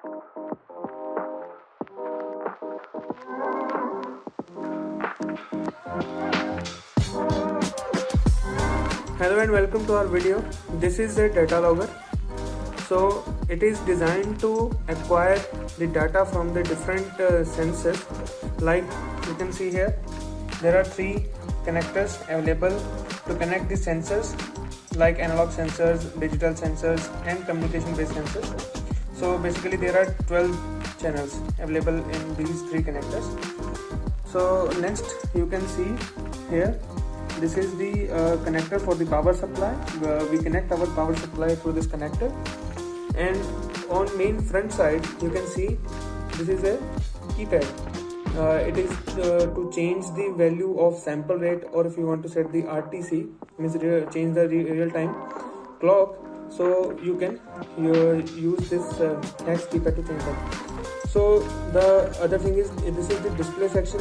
Hello and welcome to our video. This is a data logger. So it is designed to acquire the data from the different sensors. Like you can see here, there are 3 connectors available to connect the sensors, like analog sensors, digital sensors and communication based sensors. So basically there are 12 channels available in these 3 connectors. So next you can see here, this is the connector for the power supply. We connect our power supply through this connector, and on main front side you can see this is a keypad. It is to change the value of sample rate, or if you want to set the RTC, means change the real time clock, so you can use this hex keypad to change that. So the other thing is, this is the display section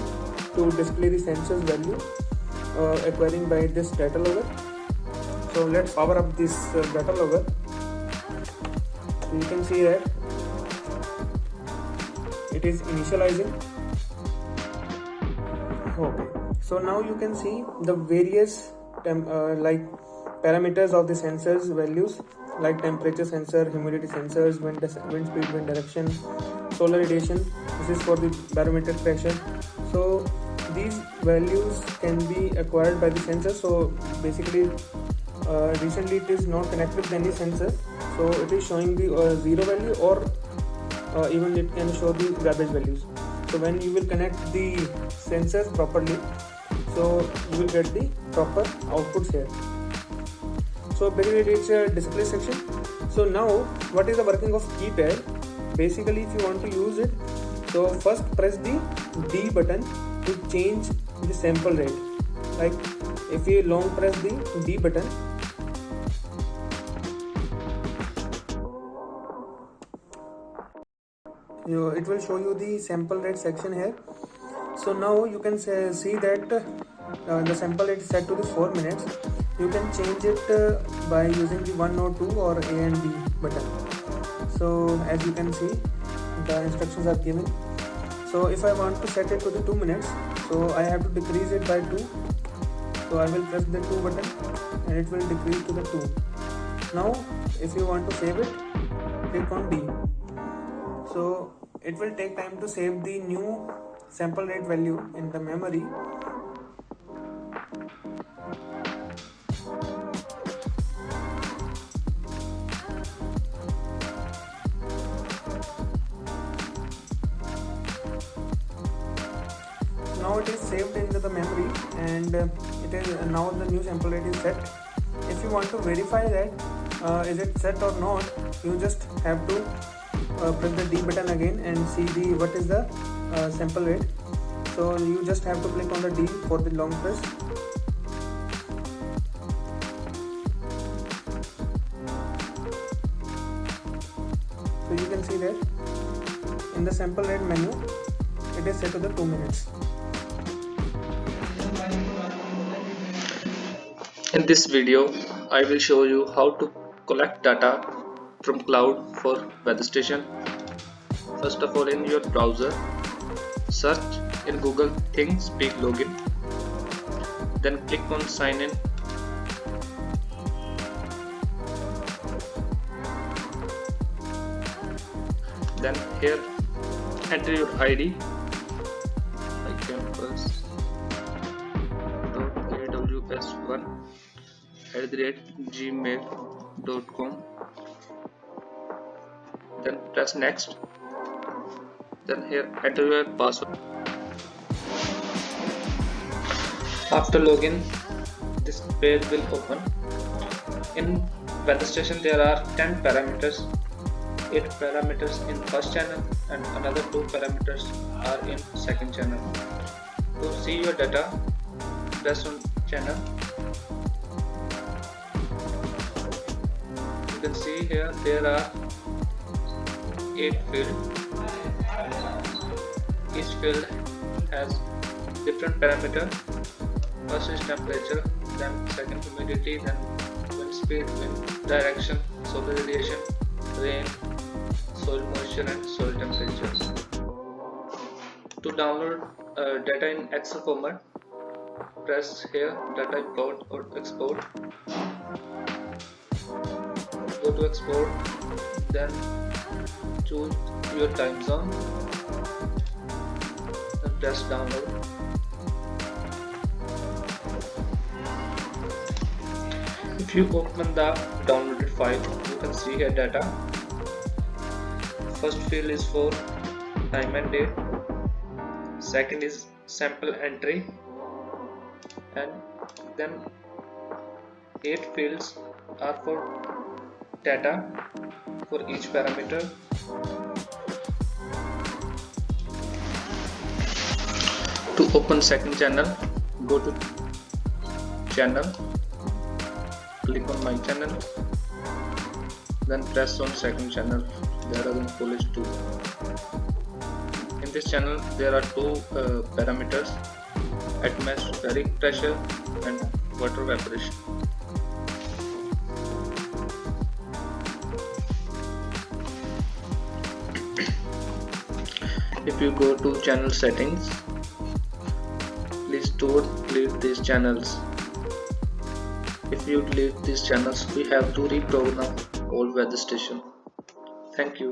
to display the sensors value acquiring by this data logger. So let's power up this data logger. So you can see that it is initializing. Okay, so now you can see the various like parameters of the sensors values, like temperature sensor, humidity sensors, wind speed, wind direction, solar radiation. This is for the barometric pressure. So these values can be acquired by the sensor. So basically recently it is not connected with any sensor, so it is showing the 0 value, or even it can show the garbage values. So when you will connect the sensors properly, so you will get the proper outputs here. So basically it's a display section. So now what is the working of keypad? Basically if you want to use it, so first press the D button to change the sample rate. Like if you long press the D button, it will show you the sample rate section here. So now you can see that the sample rate is set to the 4 minutes. You can change it by using the 1 or 2 or A and B button. So as you can see, the instructions are given. So if I want to set it to the 2 minutes, so I have to decrease it by 2. So I will press the 2 button and it will decrease to the 2. Now if you want to save it, click on D. So it will take time to save the new sample rate value in the memory. Now it is saved into the memory, and it is now the new sample rate is set. If you want to verify that is it set or not, you just have to press the D button again and see what is the sample rate. So you just have to click on the D for the long press. So you can see that in the sample rate menu, it is set to the 2 minutes. In this video, I will show you how to collect data from cloud for weather station. First of all, in your browser, search in Google ThingSpeak login. Then click on sign in. Then here enter your ID, like campus.aws1@gmail.com. Then press next. Then here enter your password. After login, this page will open. In weather station there are 10 parameters. 8 parameters in first channel and another 2 parameters are in second channel. To see your data, press on channel. You can see here there are 8 fields. Each field has different parameter. First is temperature, then second humidity, then wind speed, wind direction, solar radiation, rain, soil moisture, pressure and soil temperature. To download data in Excel format, press here data import or export. Go to export, then choose your time zone, then press download. If you open the downloaded file, you can see here data. First field is for time and date, second is sample entry, and then 8 fields are for data for each parameter. To open second channel, go to channel, click on my channel, then press on second channel. There are college 2. In this channel there are 2 parameters: atmospheric pressure and water evaporation. If you go to channel settings, please don't delete these channels. If you delete these channels, we have to reprogram all weather station. Thank you.